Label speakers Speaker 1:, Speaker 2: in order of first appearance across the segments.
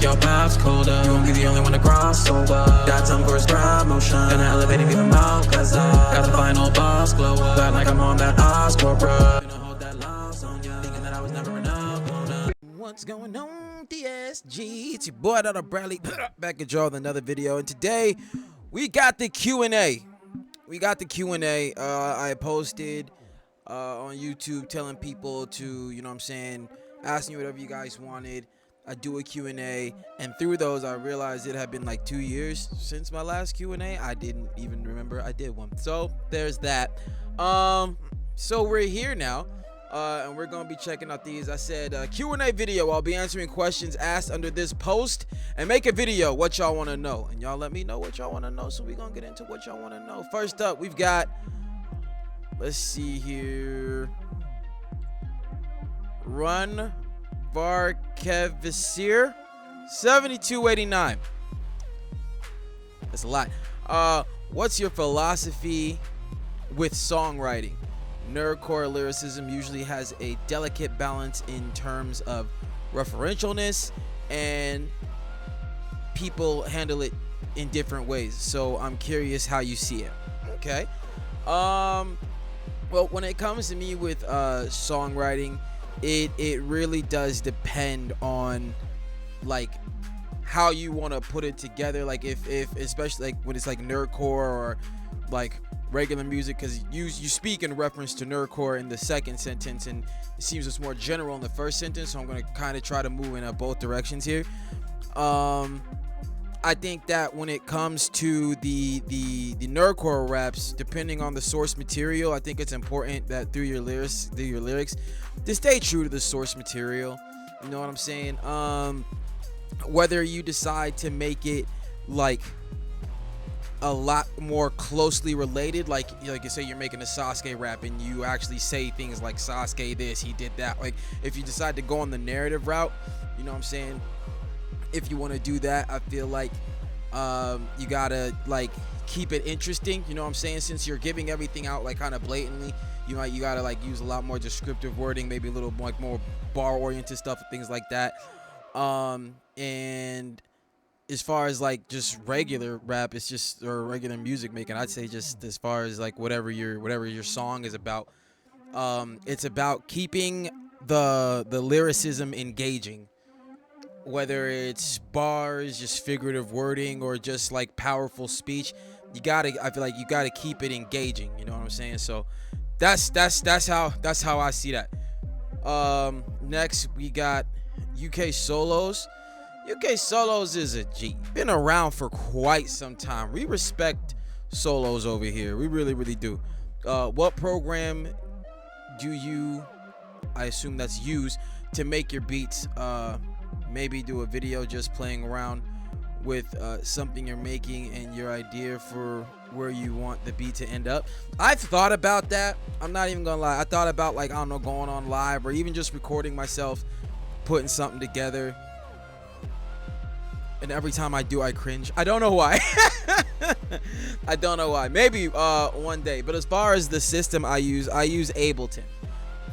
Speaker 1: your path's colder. You won't be the only one to cross over. Got time for a stride motion, gonna elevate and leave him out, cause I got the final boss glow up. Glad like I'm on that Oscar, bruh. Gonna hold that loss on ya, thinking that I was never enough. What's going on, DSG? It's your boy, Dr. Bradley, back at y'all with another video. And today, we got the Q&A. I posted on YouTube telling people to, you know what I'm saying, ask me whatever you guys wanted. I do a Q&A, and through those, I realized it had been like 2 years since my last Q&A. I didn't even remember I did one. So, there's that. So we're here now. And we're gonna be checking out these. I said Q&A video. I'll be answering questions asked under this post and make a video what y'all want to know, and y'all let me know what y'all want to know, so we're gonna get into what y'all want to know. First up, we've got, let's see here, Run Varkevasir 7289. That's a lot. What's your philosophy with songwriting? Nerdcore lyricism usually has a delicate balance in terms of referentialness, and people handle it in different ways. So I'm curious how you see it. Okay. Well, when it comes to me with songwriting, it really does depend on like how you want to put it together. Like if especially like when it's like nerdcore or like regular music, because you speak in reference to nerdcore in the second sentence, and it seems it's more general in the first sentence, so I'm going to kind of try to move in both directions here. I think that when it comes to the nerdcore raps, depending on the source material, I think it's important that through your lyrics to stay true to the source material. You know what I'm saying? Whether you decide to make it like a lot more closely related, like you say you're making a Sasuke rap and you actually say things like Sasuke this, he did that. Like if you decide to go on the narrative route, you know what I'm saying, if you want to do that, I feel like you gotta like keep it interesting, you know what I'm saying, since you're giving everything out like kind of blatantly. You gotta like use a lot more descriptive wording, maybe a little like more bar oriented stuff, things like that. And as far as like just regular rap, it's just, or regular music making, I'd say just as far as like whatever your song is about, it's about keeping the lyricism engaging, whether it's bars, just figurative wording, or just like powerful speech. I feel like you gotta keep it engaging, you know what I'm saying? So that's how I see that. Next we got UK Solos. UK Solos is a G. Been around for quite some time. We respect Solos over here. We really, really do. What program do you, I assume that's used, to make your beats? Maybe do a video just playing around with something you're making and your idea for where you want the beat to end up. I've thought about that. I'm not even gonna lie. I thought about, like, I don't know, going on live or even just recording myself, putting something together. And every time I do, I cringe. I don't know why. I don't know why. Maybe one day. But as far as the system I use Ableton.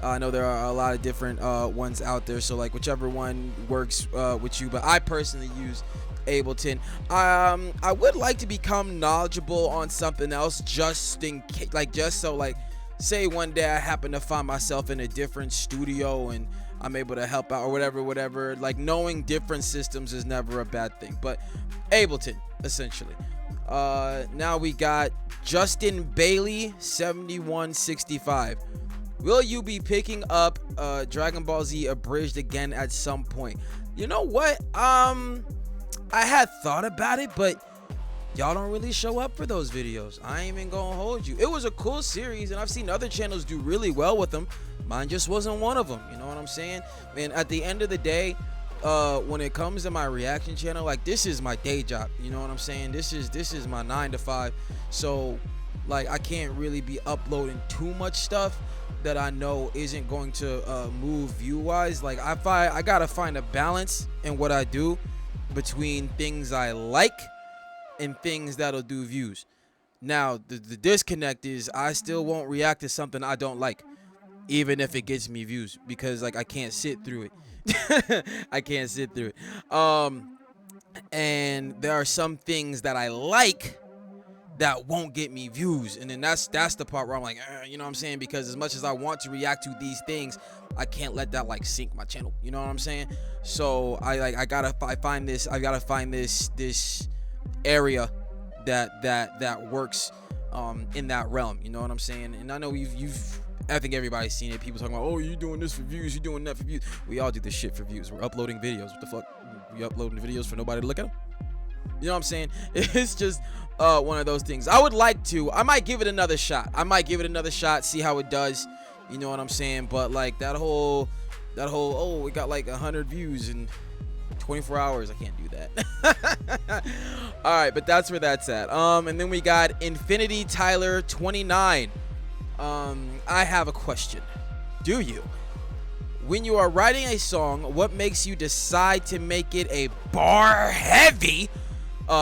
Speaker 1: I know there are a lot of different ones out there, so like whichever one works with you. But I personally use Ableton. I would like to become knowledgeable on something else, just in case, like just so like, say one day I happen to find myself in a different studio and I'm able to help out or whatever. Like knowing different systems is never a bad thing. But Ableton, essentially. Now we got Justin Bailey 7165. Will you be picking up Dragon Ball Z Abridged again at some point? You know what? I had thought about it, but y'all don't really show up for those videos. I ain't even gonna hold you. It was a cool series, and I've seen other channels do really well with them. Mine just wasn't one of them. You know what I'm saying? And at the end of the day, when it comes to my reaction channel, like, this is my day job. You know what I'm saying? This is my 9 to 5. So like, I can't really be uploading too much stuff that I know isn't going to move view wise. Like, I gotta find a balance in what I do between things I like and things that'll do views. Now the disconnect is I still won't react to something I don't like, even if it gets me views, because like I can't sit through it. I can't sit through it. and there are some things that I like that won't get me views, and then that's the part where I'm like, you know what I'm saying, because as much as I want to react to these things, I can't let that like sink my channel, you know what I'm saying? So I gotta find this area that works in that realm, you know what I'm saying? And I know I think everybody's seen it. People talking about, oh, you doing this for views, you doing that for views. We all do this shit for views. We're uploading videos. What the fuck? We uploading videos for nobody to look at them? You know what I'm saying? It's just one of those things. I might give it another shot. See how it does. You know what I'm saying? But like that whole, oh, it got like 100 views in 24 hours. I can't do that. All right, but that's where that's at. And then we got Infinity Tyler 29. I have a question. Do you? When you are writing a song, what makes you decide to make it a bar-heavy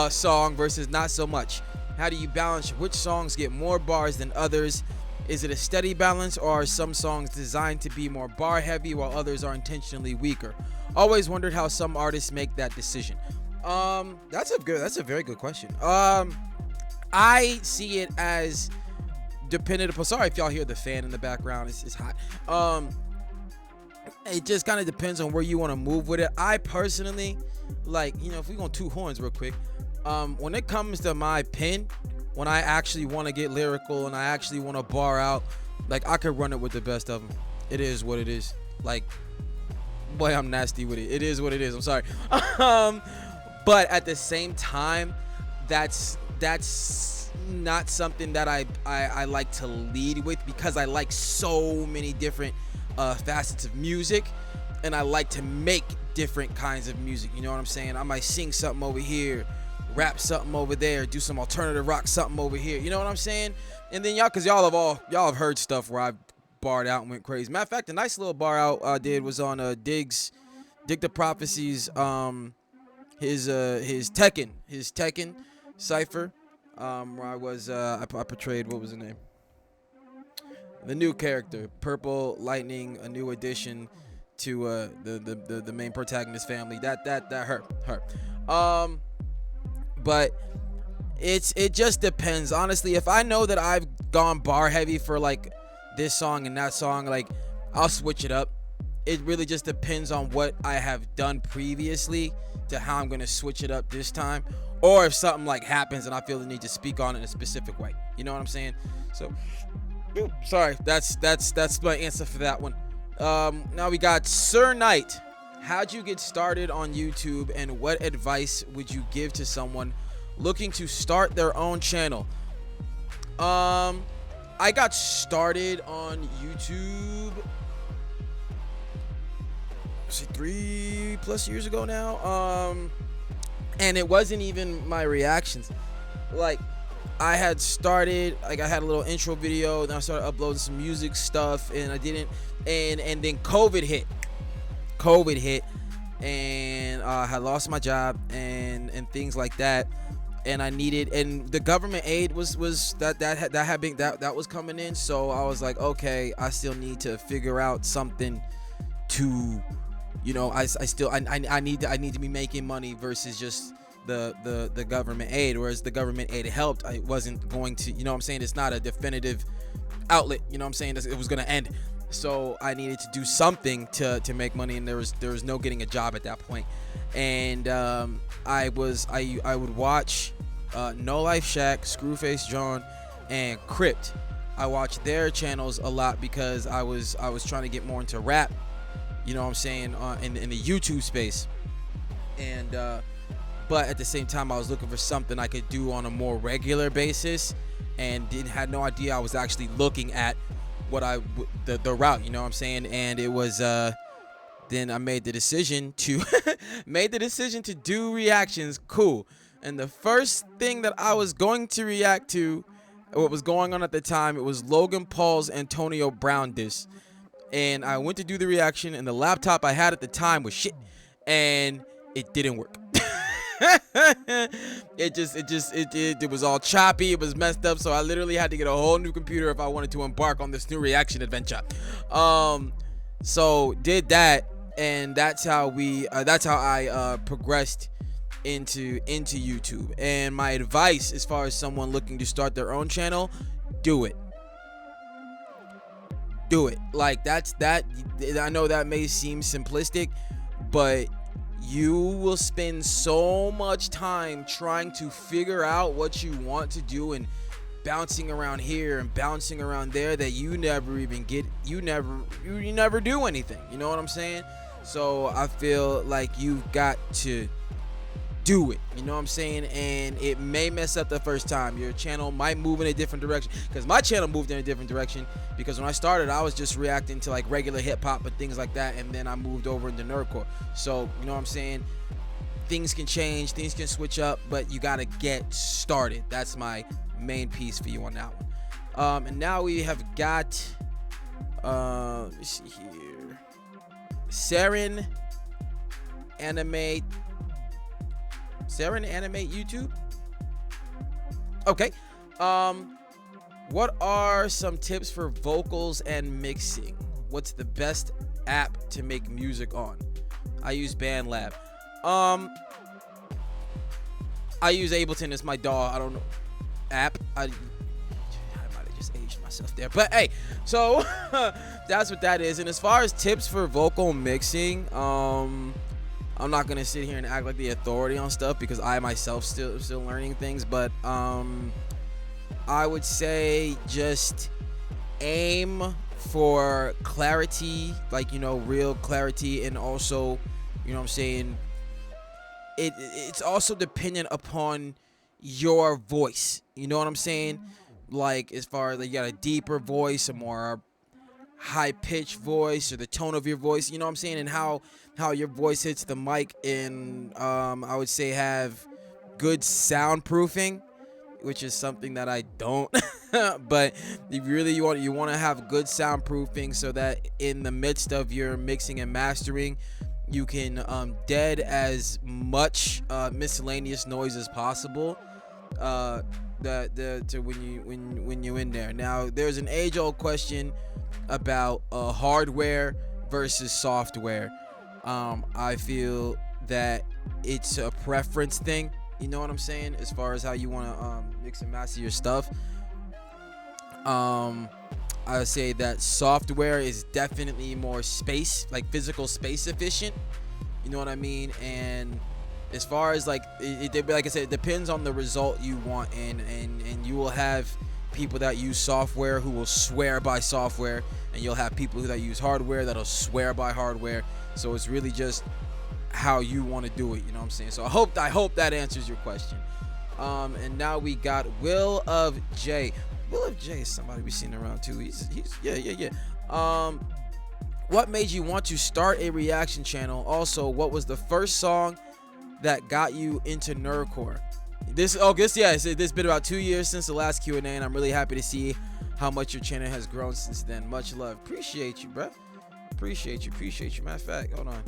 Speaker 1: song versus not so much? How do you balance which songs get more bars than others? Is it a steady balance, or are some songs designed to be more bar-heavy while others are intentionally weaker? Always wondered how some artists make that decision. That's a very good question. I see it as dependent upon. Sorry if y'all hear the fan in the background. It's hot. It just kind of depends on where you want to move with it. I personally, like, you know, if we're going to toot horns real quick, when it comes to my pen, when I actually want to get lyrical and I actually want to bar out, like, I could run it with the best of them. It is what it is. Like, boy, I'm nasty with it. It is what it is. I'm sorry. But at the same time, that's not something that I like to lead with, because I like so many different facets of music, and I like to make different kinds of music. You know what I'm saying? I might sing something over here, rap something over there, do some alternative rock something over here. You know what I'm saying? And then y'all have heard stuff where I barred out and went crazy. Matter of fact, a nice little bar out I did was on Dig the Prophecy's his Tekken cipher, where I was I portrayed, what was the name? The new character, Purple Lightning, a new addition to the main protagonist family. That hurt. But it just depends. Honestly, if I know that I've gone bar heavy for like this song and that song, like, I'll switch it up. It really just depends on what I have done previously to how I'm gonna switch it up this time, or if something like happens and I feel the need to speak on it in a specific way. You know what I'm saying? So, sorry, that's my answer for that one. Now we got Sir Knight. How'd you get started on YouTube, and what advice would you give to someone looking to start their own channel? I got started on YouTube 3+ years ago now. And it wasn't even my reactions. Like, I had started, like, I had a little intro video, then I started uploading some music stuff, and I didn't, and then COVID hit, and I had lost my job and things like that, and I needed, and the government aid was that was coming in, so I was like, okay, I still need to figure out something to, you know, I need to be making money versus just the government aid. Whereas the government aid helped, I wasn't going to, you know what I'm saying, it's not a definitive outlet, you know what I'm saying, it was going to end. So I needed to do something to make money, and there was no getting a job at that point. And I would watch No Life Shack, Screwface John, and Crypt. I watched their channels a lot because I was trying to get more into rap, you know what I'm saying, in the YouTube space. And but at the same time, I was looking for something I could do on a more regular basis, and had no idea I was actually looking at what the route, you know what I'm saying. And it was then I made the decision to do reactions. Cool. And the first thing that I was going to react to, what was going on at the time, it was Logan Paul's Antonio Brown diss. And I went to do the reaction, and the laptop I had at the time was shit, and it didn't work. It was all choppy, it was messed up, so I literally had to get a whole new computer if I wanted to embark on this new reaction adventure. So did that, and that's how I progressed into YouTube. And my advice, as far as someone looking to start their own channel, do it. Do it. Like, that's that. I know that may seem simplistic, but you will spend so much time trying to figure out what you want to do and bouncing around here and bouncing around there that you never even get, you never do anything. You know what I'm saying? So I feel like you've got to do it. You know what I'm saying? And it may mess up the first time. Your channel might move in a different direction, because my channel moved in a different direction, because when I started I was just reacting to like regular hip-hop and things like that, and then I moved over into nerdcore. So you know what I'm saying, things can change, things can switch up, but you gotta get started. That's my main piece for you on that one. And now we have got let me see here, Saren Animate YouTube. Okay. What are some tips for vocals and mixing? What's the best app to make music on? I use BandLab. I use Ableton as my DAW. I don't know app. I might have just aged myself there, but hey, so that's what that is. And as far as tips for vocal mixing, I'm not gonna sit here and act like the authority on stuff, because I myself still learning things. But I would say just aim for clarity, like, you know, real clarity, and also, you know what I'm saying, it's also dependent upon your voice. You know what I'm saying? Like, as far as like, you got a deeper voice, a more high pitched voice, or the tone of your voice, you know what I'm saying, and how your voice hits the mic. And I would say have good soundproofing, which is something that I don't. But you want to have good soundproofing, so that in the midst of your mixing and mastering, you can dead as much miscellaneous noise as possible. When you're in there. Now, there's an age-old question about hardware versus software. I feel that it's a preference thing. You know what I'm saying? As far as how you want to mix and master your stuff. I would say that software is definitely more space, like physical space efficient. You know what I mean? And as far as like like I said, it depends on the result you want, and you will have people that use software who will swear by software, and you'll have people that use hardware that'll swear by hardware. So it's really just how you want to do it. You know what I'm saying? So I hope that answers your question. And now we got Will of J. Will of J is somebody we've seen around too. He's yeah. What made you want to start a reaction channel? Also, what was the first song that got you into nerdcore? This it's been about 2 years since the last Q&A, and I'm really happy to see how much your channel has grown since then. Much love. Appreciate you, bro. Appreciate you. Matter of fact, hold on.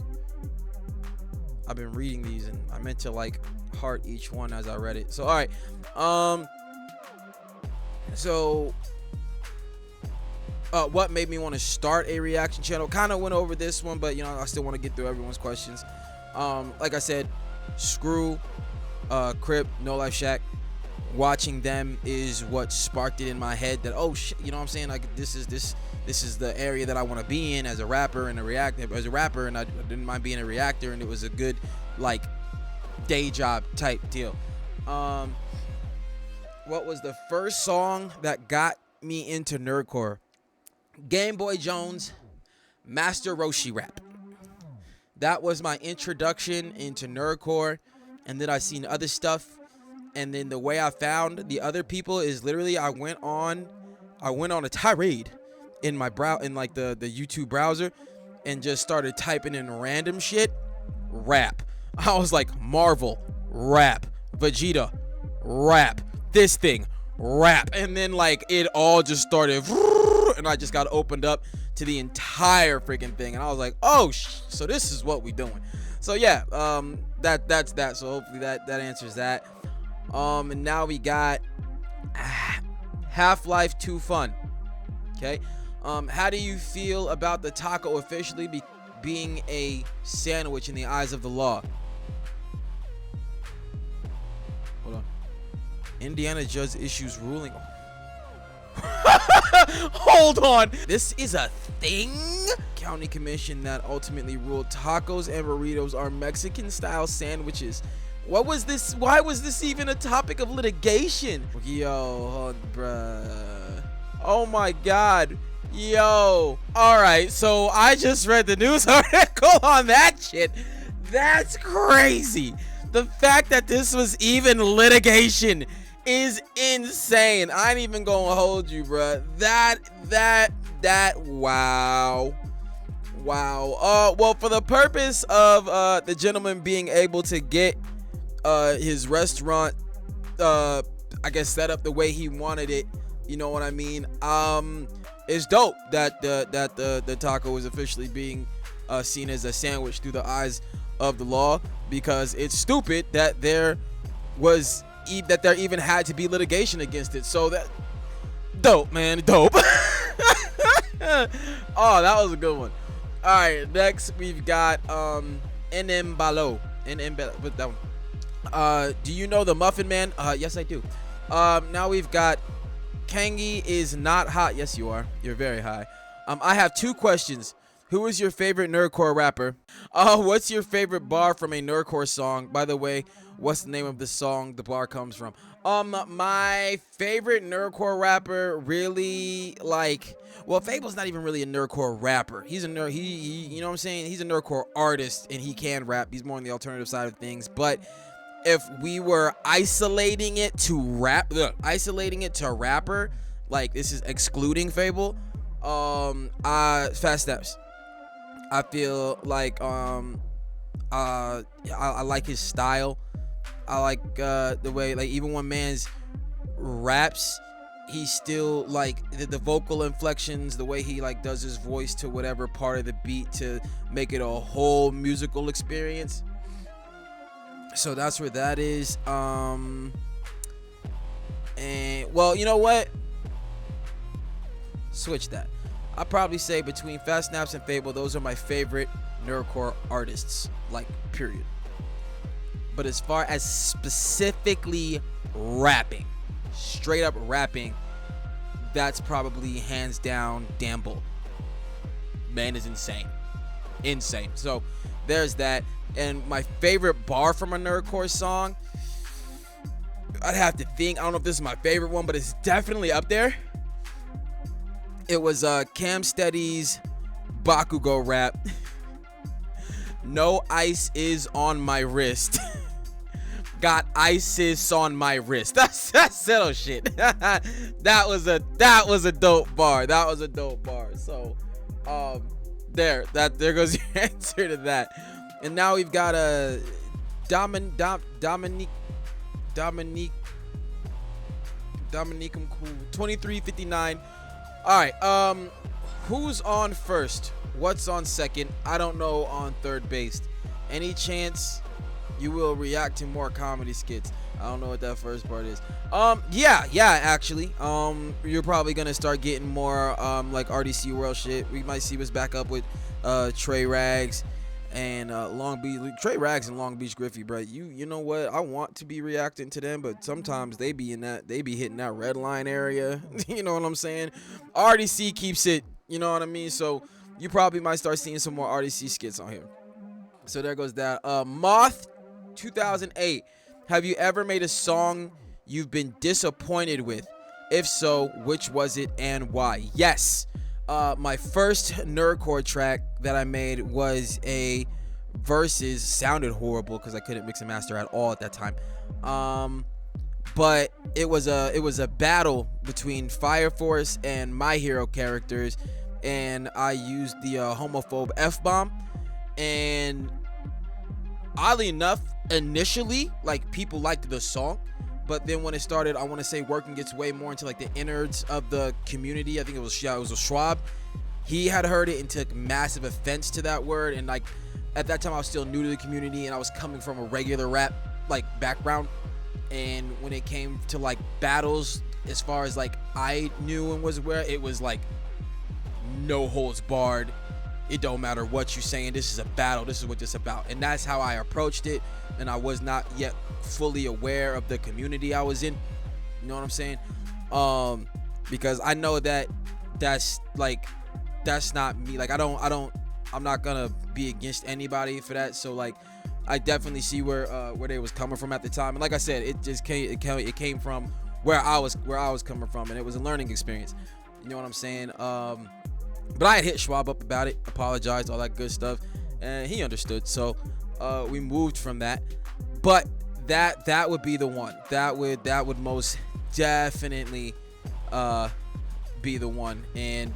Speaker 1: I've been reading these, and I meant to like heart each one as I read it. So all right. What made me want to start a reaction channel? Kind of went over this one, but you know, I still want to get through everyone's questions. Like I said, screw Crip, No Life Shack. Watching them is what sparked it in my head that, oh shit, you know what I'm saying? Like, this is the area that I want to be in as a rapper and a reactor. As a rapper, and I didn't mind being a reactor, and it was a good like day job type deal. What was the first song that got me into nerdcore? Game Boy Jones, Master Roshi Rap. That was my introduction into nerdcore, and then I seen other stuff, and then the way I found the other people is literally I went on a tirade in my in like the YouTube browser, and just started typing in random shit, rap. I was like, Marvel, rap, Vegeta, rap, this thing, rap, and then like it all just started, and I just got opened up to the entire freaking thing, and I was like, oh, so this is what we doing. So yeah, that's that. So hopefully that answers that. And now we got Half-Life 2 Fun. Okay. How do you feel about the taco officially being a sandwich in the eyes of the law? Indiana judge issues ruling. Hold on. This is a thing? County commission that ultimately ruled tacos and burritos are Mexican style sandwiches. What was this? Why was this even a topic of litigation? Yo, bruh. Oh my God. Yo. All right. So I just read the news article on that shit. That's crazy. The fact that this was even litigation is insane. I ain't even gonna hold you, bruh. Wow. Well, for the purpose of the gentleman being able to get his restaurant, I guess, set up the way he wanted it, you know what I mean? It's dope that the taco is officially being seen as a sandwich through the eyes of the law, because it's stupid that there even had to be litigation against it. So that dope, man, dope. Oh, that was a good one. All right, next we've got NM Balo. With that one. Do you know the Muffin Man? Yes, I do. Now we've got Kangi is not hot. Yes, you are. You're very high. I have 2 questions. Who is your favorite nerdcore rapper? What's your favorite bar from a nerdcore song? By the way, what's the name of the song the bar comes from? My favorite nerdcore rapper, really, like, well, Fable's not even really a nerdcore rapper. He's a nerd. He you know what I'm saying? He's a nerdcore artist, and he can rap. He's more on the alternative side of things. But if we were isolating it to rapper, like, this is excluding Fable, Fast Steps. I feel like I like his style. I like the way, like, even when man's raps, he's still like the vocal inflections, the way he like does his voice to whatever part of the beat to make it a whole musical experience. So that's where that is. And well, you know what? Switch that. I'd probably say between Fast Snaps and Fable, those are my favorite nerdcore artists, like, period. But as far as specifically rapping, straight up rapping, that's probably hands down Damble. Man is insane. Insane. So there's that. And my favorite bar from a nerdcore song, I'd have to think. I don't know if this is my favorite one, but it's definitely up there. It was Cam Steady's Bakugo rap. No ice is on my wrist. Got ISIS on my wrist. That's settle shit. that was a dope bar. That was a dope bar. So there goes your answer to that. And now we've got a Dominique cool 2359. All right, who's on first? What's on second? I don't know on third base. Any chance you will react to more comedy skits? I don't know what that first part is. Yeah, actually. You're probably gonna start getting more like RDC World shit. We might see what's back up with Trey Rags and Long Beach, Trey Rags and Long Beach Griffey, bro. You know what? I want to be reacting to them, but sometimes they be hitting that red line area. You know what I'm saying? RDC keeps it. You know what I mean? So you probably might start seeing some more RDC skits on here. So there goes that. Moth 2008. Have you ever made a song you've been disappointed with? If so, which was it and why? Yes. My first nerdcore track that I made was a versus. Sounded horrible because I couldn't mix and master at all at that time. But it was a battle between Fire Force and My Hero characters, and I used the homophobe F-bomb. And oddly enough, initially, like, people liked the song, but then when it started, I want to say, working its way more into like the innards of the community, I think it was a Schwab. He had heard it and took massive offense to that word. And like, at that time, I was still new to the community, and I was coming from a regular rap like background. And when it came to like battles, as far as like I knew and was aware, it was like no holds barred. It don't matter what you're saying. This is a battle. This is what this is about. And that's how I approached it. And I was not yet fully aware of the community I was in. You know what I'm saying? Because I know that that's not me. Like I'm not gonna be against anybody for that. So like I definitely see where they was coming from at the time. And like I said, it came from where I was coming from, and it was a learning experience. You know what I'm saying? But I had hit Schwab up about it, apologized, all that good stuff, and he understood. So we moved from that. But that would be the one. That would most definitely be the one. And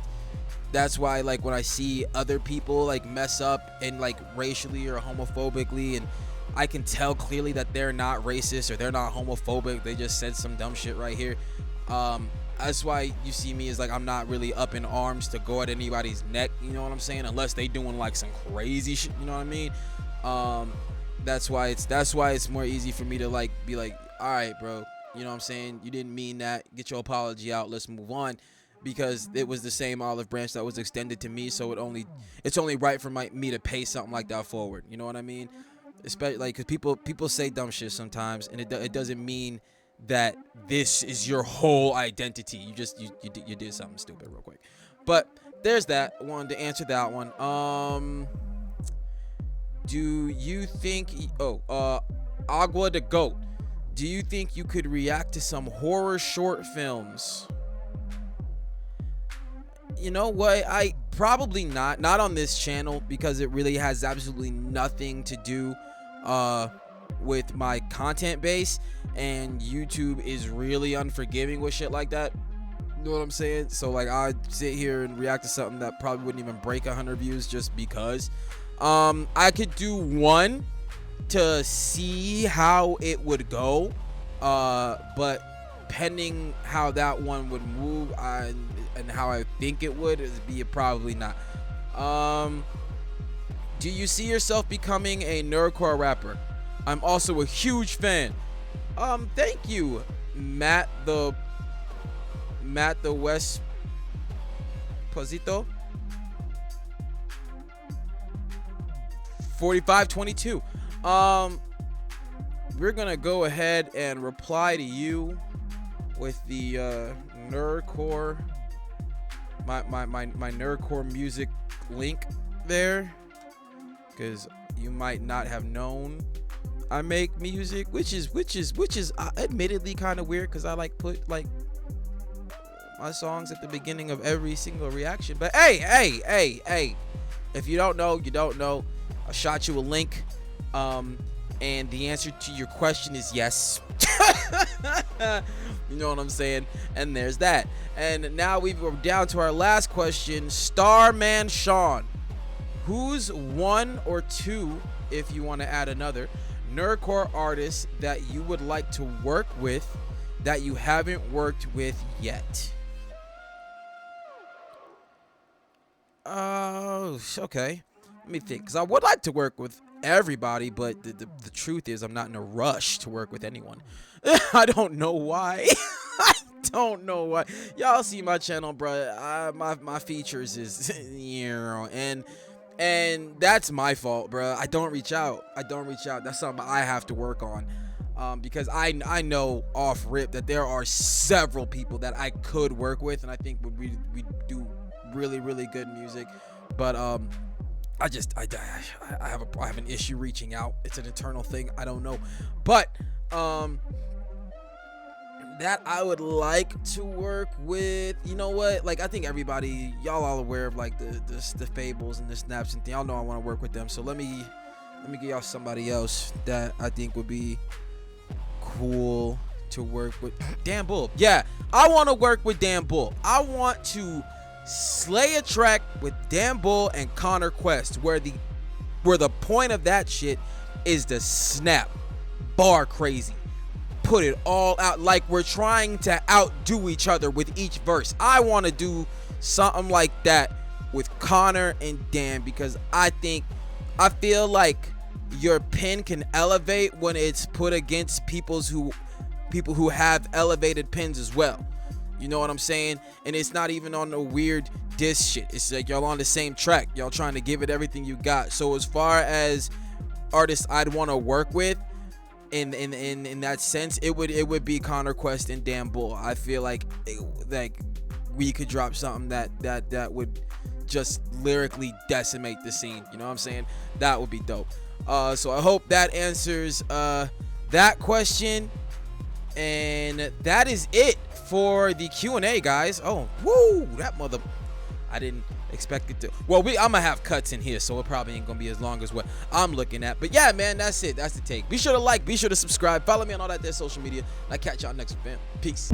Speaker 1: that's why, like, when I see other people like mess up and like racially or homophobically, and I can tell clearly that they're not racist or they're not homophobic, they just said some dumb shit right here. That's why you see me as like, I'm not really up in arms to go at anybody's neck, you know what I'm saying, unless they doing like some crazy shit, you know what I mean? That's why it's more easy for me to like be like, all right, bro, you know what I'm saying, you didn't mean that, get your apology out, let's move on. Because it was the same olive branch that was extended to me, so it's only right for me to pay something like that forward. You know what I mean? Especially like, because people say dumb shit sometimes, and it doesn't mean that this is your whole identity. You just you did something stupid real quick. But there's that. I wanted to answer that one. Do you think? Agua the Goat. Do you think you could react to some horror short films? You know what? I probably not on this channel, because it really has absolutely nothing to do with my content base, and YouTube is really unforgiving with shit like that. You know what I'm saying? So like, I sit here and react to something that probably wouldn't even break 100 views just because. I could do one to see how it would go, but pending how that one would move and how I think it would, be probably not. Do you see yourself becoming a nerdcore rapper? I'm also a huge fan. Thank you, Matt the West Posito 4522. We're gonna go ahead and reply to you with the Nerdcore, my Nerdcore music link there, because you might not have known I make music, which is admittedly kind of weird, because I like put like my songs at the beginning of every single reaction. But hey, if you don't know, you don't know. I shot you a link, and the answer to your question is yes. You know what I'm saying? And there's that. And now we're down to our last question. Starman Sean, who's one or two, if you want to add another, nerdcore artists that you would like to work with that you haven't worked with yet? Okay. Let me think, because I would like to work with everybody, but the truth is I'm not in a rush to work with anyone. I don't know why. I don't know why. Y'all see my channel, bro. My features is and that's my fault, bro. I don't reach out. That's something I have to work on, because I know off rip that there are several people that I could work with, and I think we do really, really good music, but I have an issue reaching out. It's an internal thing. I don't know, but that I would like to work with. You know what? Like, I think everybody, y'all all aware of like the Fables and the Snaps and thing. Y'all know I want to work with them. So let me give y'all somebody else that I think would be cool to work with. Dan Bull. Yeah, I want to work with Dan Bull. I want to slay a track with Dan Bull and Connor Quest, where the point of that shit is to snap, bar crazy, put it all out, like we're trying to outdo each other with each verse. I want to do something like that with Connor and Dan, because I feel like your pen can elevate when it's put against people who have elevated pens as well. You know what I'm saying? And it's not even on the weird diss shit. It's like y'all on the same track. Y'all trying to give it everything you got. So as far as artists I'd want to work with, in that sense, it would be Connor Quest and Dan Bull. I feel like we could drop something that would just lyrically decimate the scene. You know what I'm saying? That would be dope. So I hope that answers that question, and that is it for the Q&A, guys. Oh, woo, that mother. I didn't expect it to. Well, I'm gonna have cuts in here, so it probably ain't gonna be as long as what I'm looking at. But yeah, man, that's it. That's the take. Be sure to like, be sure to subscribe, follow me on all that there social media. I'll catch y'all next one, fam. Peace.